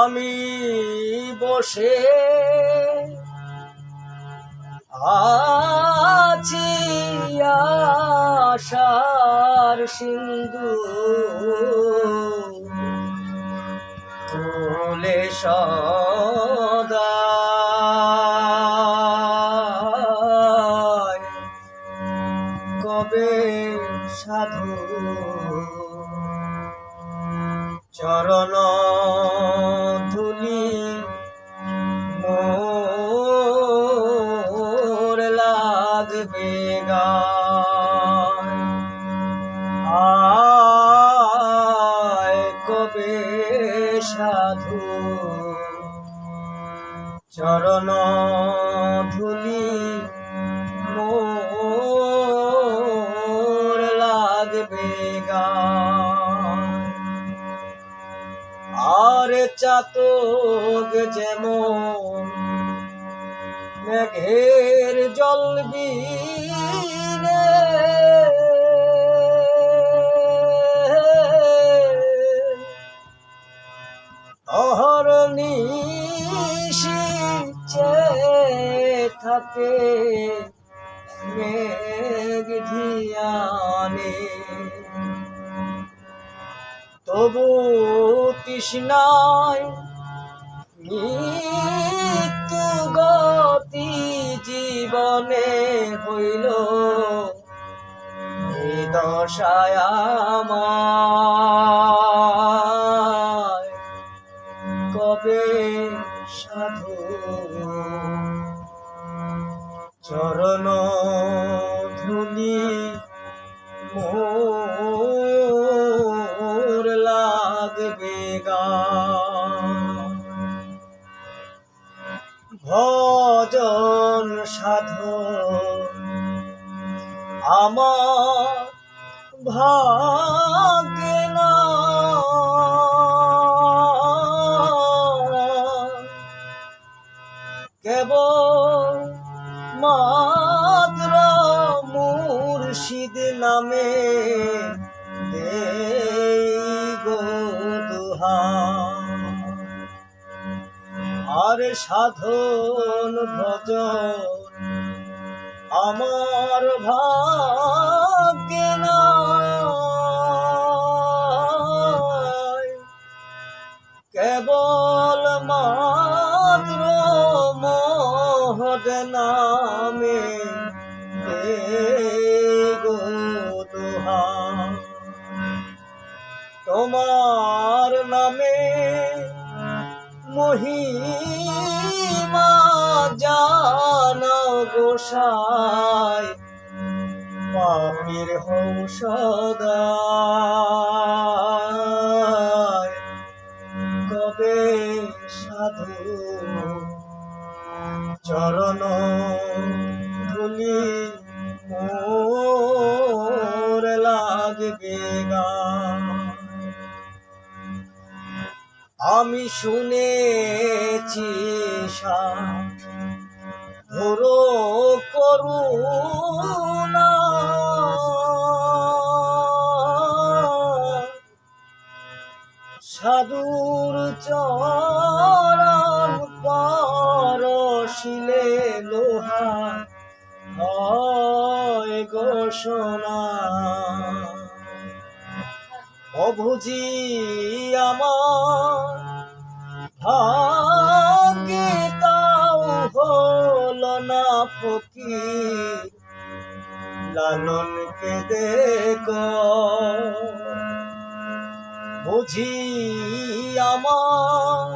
আমি বসে আছি আশার সিন্ধু কোলে সদা কবে সাধু চরণ ধুলি মোর লাগবে গায় আয় কবে সাধু চরণ ধুলি মোর লাগবে গায় আর চাতক যেমন মেঘের জল বিনে অহরনি থাকে মেঘ ধিয়ানে তবু তৃষ্ণায় মৃত্যু গতি জীবনে হইল এই দশায় আমায় কবে সাধু চরণ ধুলি মোর লাগবে গায় ভজন সাধন আমার ভাগ্যে না কেবল মাত্র মুর্শিদ নামে দেই গো দোহাই আর সাধন ভজন আমার ভাগ্যে নাই কেবল মাত্র মহৎ নামে গো দোহাই তোমার নামে মহিমা জানাও গোসাই পাপীর হংসদায় কবে সাধু চরণ ধুলি মোর লাগবে গায় আমি শুনেছি ধরো করুণা সাধুর চরণ পরশিলে লোহা হয় ঘোষণা অবুঝি আমার ভাগ্যে তাও হল না ফকির লালনকে দেখো বুঝি আমার